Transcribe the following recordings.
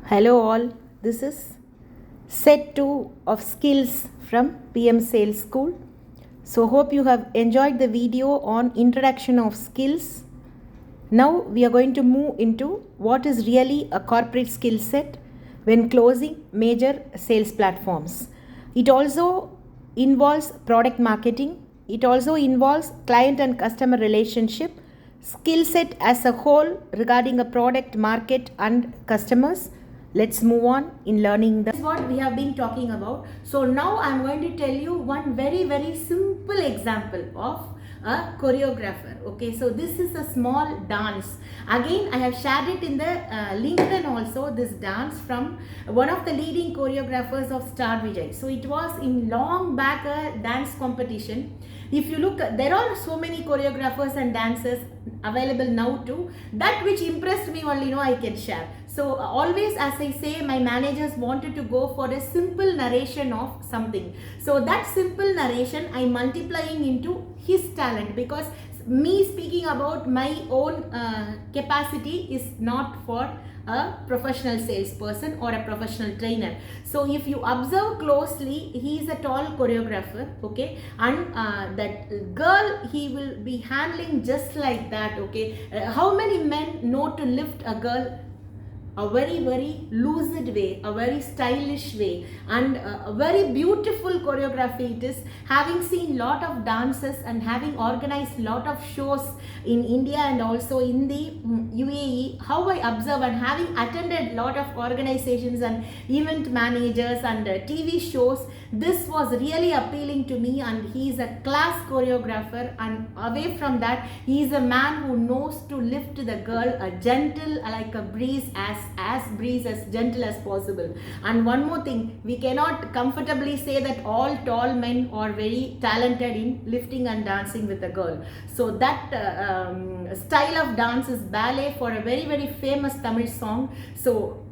Hello all, this is set 2 of skills from PM Sales School. So hope you have enjoyed the video on introduction of skills. Now we are going to move into what is really a corporate skill set when closing major sales platforms. It also involves product marketing. It also involves client and customer relationship, skill set as a whole regarding a product, market and customers. Let's move on in learning. This is what we have been talking about. So now I'm going to tell you one very simple example of a choreographer. Okay, so this is a small dance. Again, I have shared it in the LinkedIn also, this dance from one of the leading choreographers of Star Vijay. So it was in long back a dance competition. If you look, there are so many choreographers and dancers available now too. That which impressed me only, I can share. So always, as I say, my managers wanted to go for a simple narration of something. So that simple narration I multiplying into his talent, because me speaking about my own capacity is not for a professional salesperson or a professional trainer. So if you observe closely, he is a tall choreographer, okay, and that girl he will be handling just like that, okay. How many men know to lift a girl? A very lucid way, a very stylish way, and a very beautiful choreography it is. Having seen lot of dances and having organized lot of shows in India and also in the UAE, how I observe, and having attended lot of organizations and event managers and TV shows, this was really appealing to me. And he is a class choreographer, and away from that, he is a man who knows to lift the girl a gentle like a breeze, as gentle as possible. And one more thing, we cannot comfortably say that all tall men are very talented in lifting and dancing with a girl. So that style of dance is ballet for a very famous Tamil song. So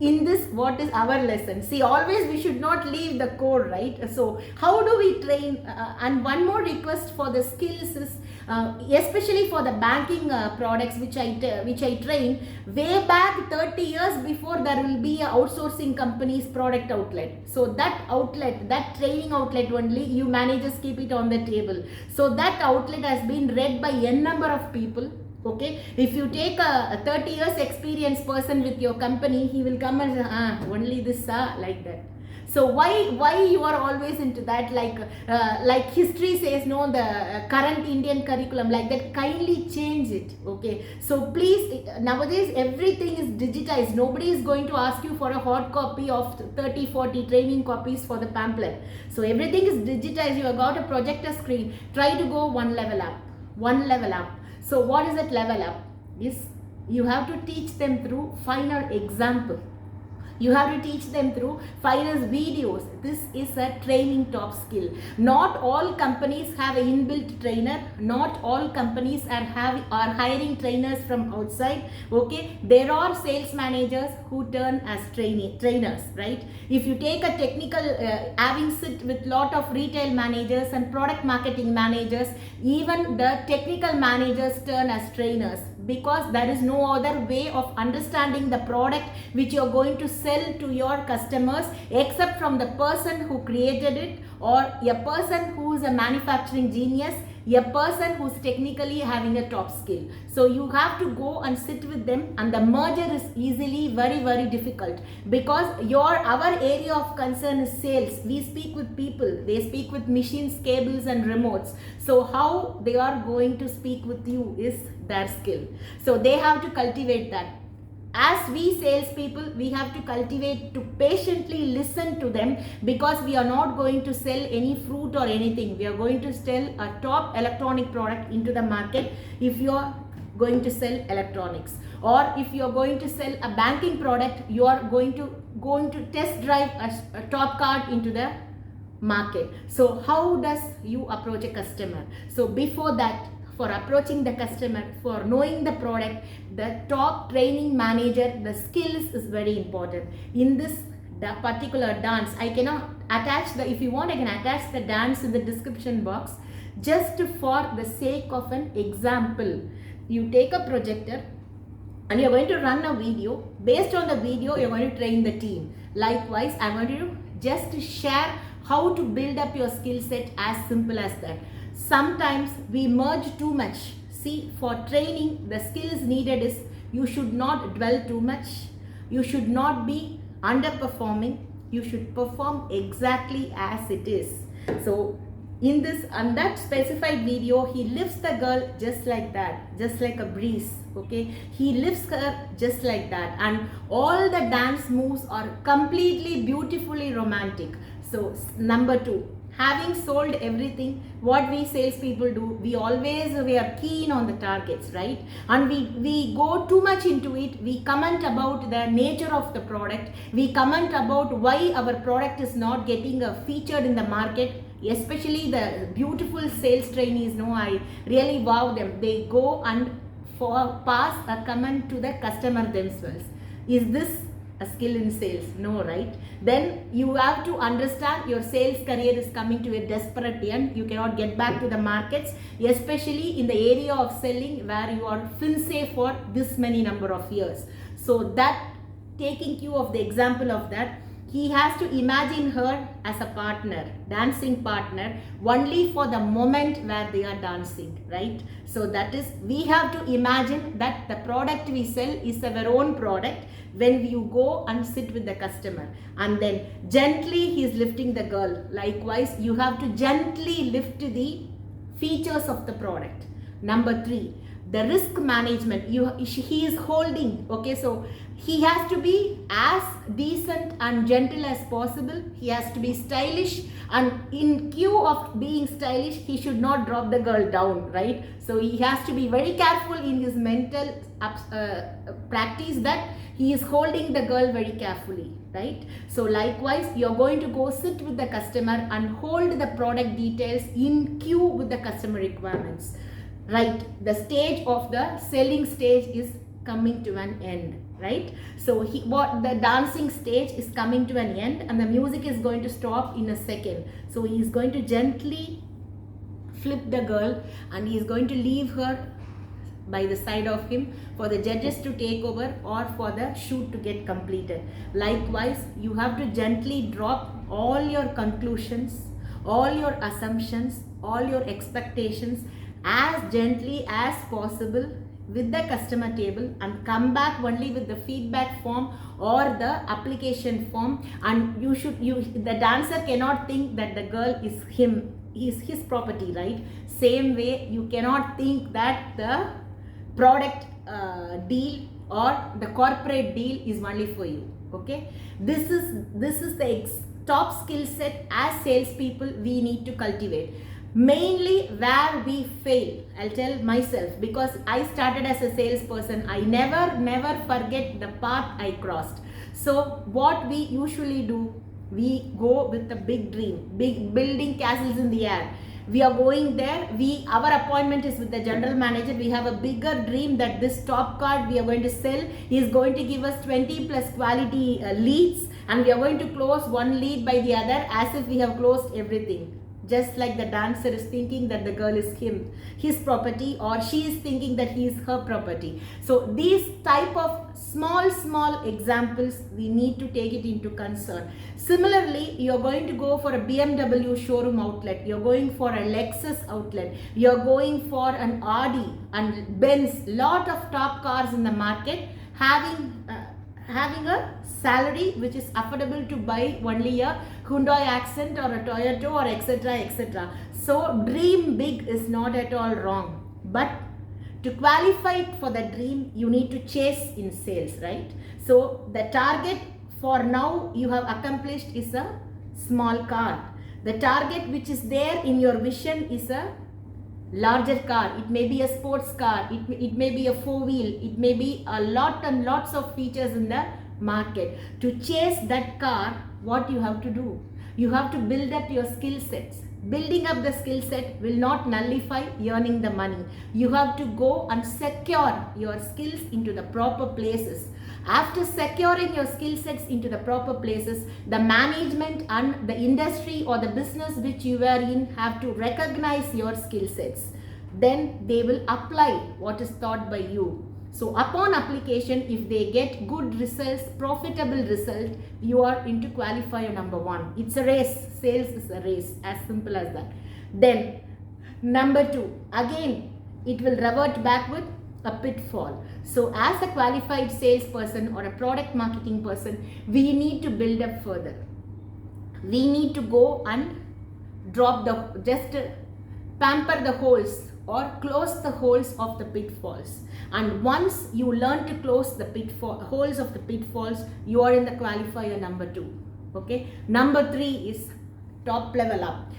in this, what is our lesson? See, always we should not leave the core, right? So how do we train? And one more request for the skills is, especially for the banking products which I train way back 30 years before, there will be a outsourcing company's product outlet. So that outlet, that training outlet only, you managers keep it on the table. So that outlet has been read by n number of people. Okay, if you take a 30 years experience person with your company, he will come and say, only this, like that. So why you are always into that, like history says, no, the current Indian curriculum, like that, kindly change it. Okay, so please, nowadays everything is digitized. Nobody is going to ask you for a hard copy of 30-40 training copies for the pamphlet. So everything is digitized. You have got a projector screen. Try to go one level up. So what is that level up? Is you have to teach them through final example. You have to teach them through finance videos. This is a training top skill. Not all companies have an inbuilt trainer. Not all companies are hiring trainers from outside. Okay, there are sales managers who turn as trainers, right? If you take a technical, having sit with lot of retail managers and product marketing managers, even the technical managers turn as trainers, because there is no other way of understanding the product which you are going to sell to your customers except from the person who created it, or a person who is a manufacturing genius, a person who's technically having a top skill. So you have to go and sit with them, and the merger is easily very difficult, because our area of concern is sales. We speak with people, they speak with machines, cables and remotes. So how they are going to speak with you is their skill. So they have to cultivate that. As we salespeople, we have to cultivate to patiently listen to them, because we are not going to sell any fruit or anything. We are going to sell a top electronic product into the market. If you are going to sell electronics, or if you are going to sell a banking product, you are going to test drive a top card into the market. So how does you approach a customer? So before that, for approaching the customer, for knowing the product, the top training manager, the skills is very important. In this particular dance, I cannot attach if you want, I can attach the dance in the description box, just for the sake of an example. You take a projector, and you're going to run a video. Based on the video, you're going to train the team. Likewise, I'm going to just share how to build up your skill set, as simple as that. Sometimes we merge too much. See, for training, the skills needed is you should not dwell too much. You should not be underperforming. You should perform exactly as it is. So in this and that specified video, he lifts the girl just like that, just like a breeze. Okay, he lifts her just like that, and all the dance moves are completely beautifully romantic. So number 2, having sold everything, what we salespeople do, we are keen on the targets, right? And we go too much into it. We comment about the nature of the product. We comment about why our product is not getting featured in the market. Especially the beautiful sales trainees, no, I really wow them. They go and pass a comment to the customer themselves. Is this a skill in sales? No, right? Then you have to understand your sales career is coming to a desperate end. You cannot get back to the markets, especially in the area of selling where you are fin safe for this many number of years. So that, taking cue of the example of that, he has to imagine her as a partner, dancing partner, only for the moment where they are dancing, right? So that is, we have to imagine that the product we sell is our own product when you go and sit with the customer. And then gently he is lifting the girl. Likewise, you have to gently lift the features of the product. Number 3, the risk management. He is holding, okay, so he has to be as decent and gentle as possible. He has to be stylish, and in cue of being stylish, he should not drop the girl down, right? So he has to be very careful in his mental practice that he is holding the girl very carefully, right? So likewise, you're going to go sit with the customer and hold the product details in cue with the customer requirements. Right, the stage of the selling stage is coming to an end, right? So the dancing stage is coming to an end, and the music is going to stop in a second. So he is going to gently flip the girl, and he is going to leave her by the side of him for the judges to take over or for the shoot to get completed. Likewise, you have to gently drop all your conclusions, all your assumptions, all your expectations as gently as possible with the customer table, and come back only with the feedback form or the application form. And the dancer cannot think that the girl is his property, right? Same way, you cannot think that the product deal or the corporate deal is only for you. Okay, this is the top skill set as salespeople we need to cultivate. Mainly where we fail, I'll tell myself, because I started as a salesperson. I never forget the path I crossed. So what we usually do, we go with a big dream, big building castles in the air. We are going there. Our appointment is with the general manager. We have a bigger dream that this top card we are going to sell is going to give us 20 plus quality leads, and we are going to close one lead by the other as if we have closed everything. Just like the dancer is thinking that the girl is his property, or she is thinking that he is her property. So these type of small examples, we need to take it into concern. Similarly, you're going to go for a BMW showroom outlet, you're going for a Lexus outlet, you're going for an Audi and Benz, lot of top cars in the market, having a salary which is affordable to buy only a Hyundai Accent or a Toyota or etc. So dream big is not at all wrong, but to qualify for the dream, you need to chase in sales, right? So the target for now you have accomplished is a small car. The target which is there in your vision is a larger car. It may be a sports car, it may be a 4-wheel, it may be a lot and lots of features in the market. To chase that car, what you have to do? You have to build up your skill sets. Building up the skill set will not nullify earning the money. You have to go and secure your skills into the proper places. After securing your skill sets into the proper places, the management and the industry or the business which you are in have to recognize your skill sets. Then they will apply what is taught by you. So upon application, if they get good results, profitable result, you are into qualifier number 1. It's a race. Sales is a race, as simple as that. Then number 2, again it will revert back with a pitfall. So as a qualified salesperson or a product marketing person, we need to build up further. We need to go and drop the, just pamper the holes or close the holes of the pitfalls. And once you learn to close the holes of the pitfalls, you are in the qualifier number 2. Okay. Number 3 is top level up.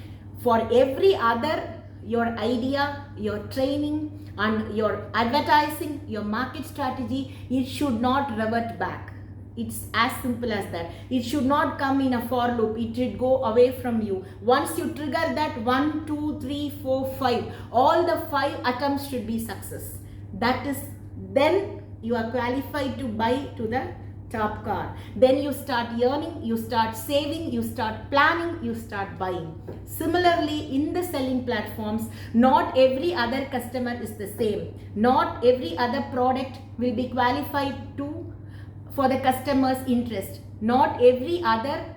For every other, your idea, your training and your advertising, your market strategy, it should not revert back. It's as simple as that. It should not come in a for loop. It should go away from you. Once you trigger that 1, 2, 3, 4, 5, all the 5 attempts should be success. That is, then you are qualified to buy to the top car. Then you start earning, you start saving, you start planning, you start buying. Similarly, in the selling platforms, not every other customer is the same. Not every other product will be qualified for the customer's interest. Not every other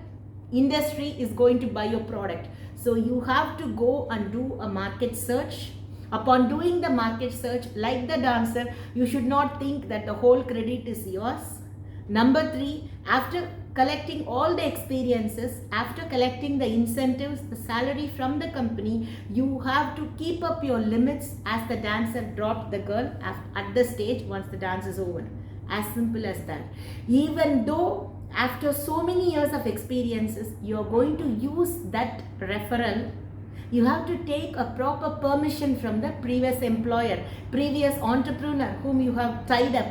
industry is going to buy your product. So you have to go and do a market search. Upon doing the market search, like the dancer, you should not think that the whole credit is yours. Number 3, after collecting all the experiences, after collecting the incentives, the salary from the company, you have to keep up your limits as the dancer dropped the girl at the stage once the dance is over. As simple as that. Even though after so many years of experiences, you are going to use that referral, you have to take a proper permission from the previous employer, previous entrepreneur whom you have tied up,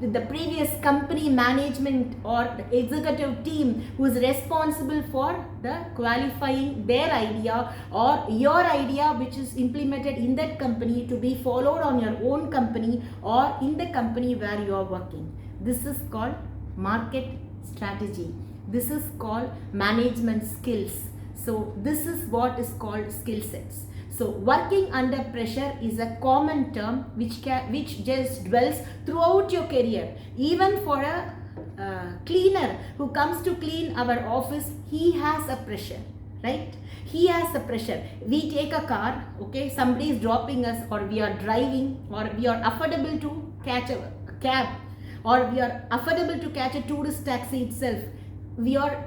with the previous company management or the executive team who is responsible for the qualifying their idea or your idea which is implemented in that company to be followed on your own company or in the company where you are working. This is called market strategy. This is called management skills. So this is what is called skill sets. So working under pressure is a common term which just dwells throughout your career. Even for a cleaner who comes to clean our office, he has a pressure, right? He has a pressure. We take a car, okay, somebody is dropping us, or we are driving, or we are affordable to catch a cab, or we are affordable to catch a tourist taxi itself.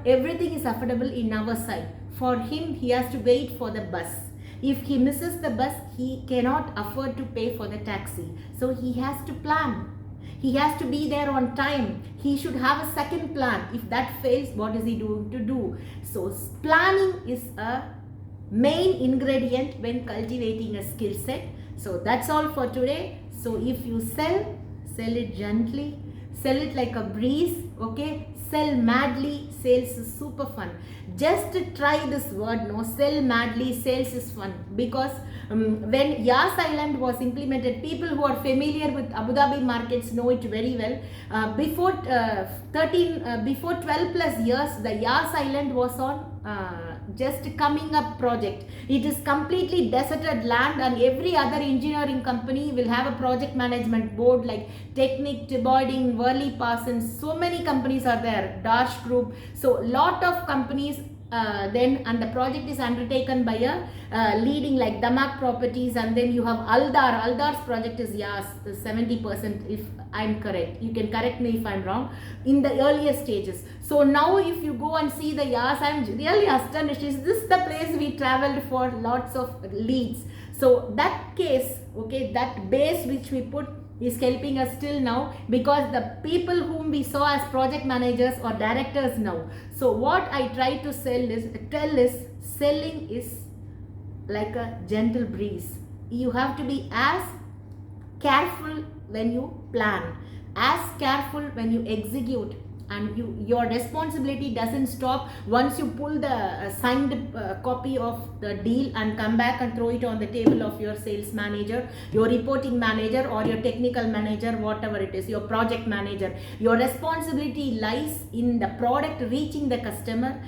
Everything is affordable in our side. For him, he has to wait for the bus. If he misses the bus, he cannot afford to pay for the taxi. So he has to plan. He has to be there on time. He should have a second plan. If that fails, what is he going to do? So planning is a main ingredient when cultivating a skill set. So that's all for today. So if you sell it gently. Sell it like a breeze, okay? Sell madly, sales is super fun. Just try this word, no? Sell madly, sales is fun. Because when Yas Island was implemented, people who are familiar with Abu Dhabi markets know it very well. Before 12 plus years, the Yas Island was on just coming up project. It is completely deserted land, and every other engineering company will have a project management board like Technic, Tiboiding, Worley Parsons. So many companies are there, Darsh Group. So lot of companies and the project is undertaken by a leading like Damak Properties, and then you have Aldar. Aldar's project is 70%, if I'm correct. You can correct me if I'm wrong, in the earlier stages. So now if you go and see the Yas, I'm really astonished. Is this the place we traveled for lots of leads? So that case, okay, that base which we put is helping us still now, because the people whom we saw as project managers or directors now. So what I try to tell is selling is like a gentle breeze. You have to be as careful when you plan, as careful when you execute, and your responsibility doesn't stop once you pull the signed copy of the deal and come back and throw it on the table of your sales manager, your reporting manager, or your technical manager, whatever it is, your project manager. Your responsibility lies in the product reaching the customer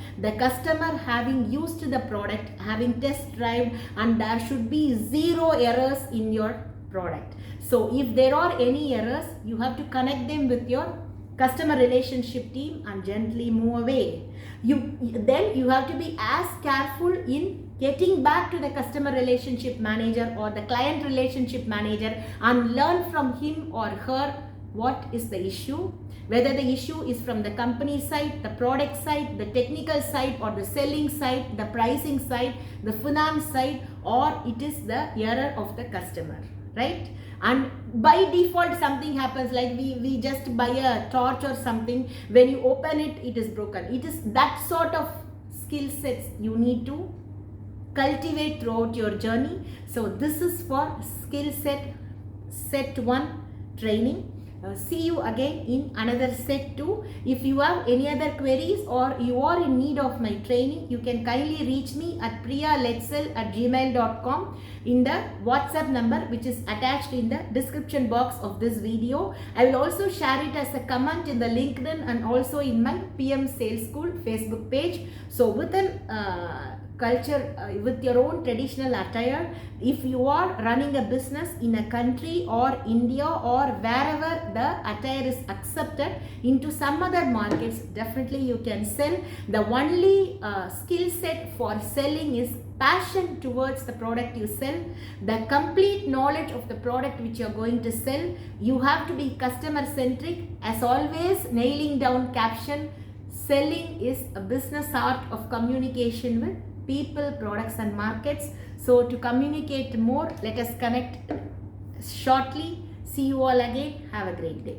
having used the product, having test drive, and there should be zero errors in your product. So if there are any errors, you have to connect them with your customer relationship team and gently move away. Then you have to be as careful in getting back to the customer relationship manager or the client relationship manager and learn from him or her what is the issue, whether the issue is from the company side, the product side, the technical side, or the selling side, the pricing side, the finance side, or it is the error of the customer, right? And by default something happens, like we just buy a torch or something, when you open it, it is broken. It is that sort of skill sets you need to cultivate throughout your journey. So this is for skill set 1 training. See you again in another set 2. If you have any other queries or you are in need of my training, you can kindly reach me at priyaletzel@gmail.com in the WhatsApp number which is attached in the description box of this video. I will also share it as a comment in the LinkedIn and also in my PM Sales School Facebook page. So within culture, with your own traditional attire, if you are running a business in a country or India or wherever the attire is accepted into some other markets, definitely you can sell. The only skill set for selling is passion towards the product you sell, the complete knowledge of the product which you are going to sell. You have to be customer centric, as always, nailing down caption. Selling is a business art of communication with people, products and markets. So to communicate more, let us connect shortly. See you all again. Have a great day.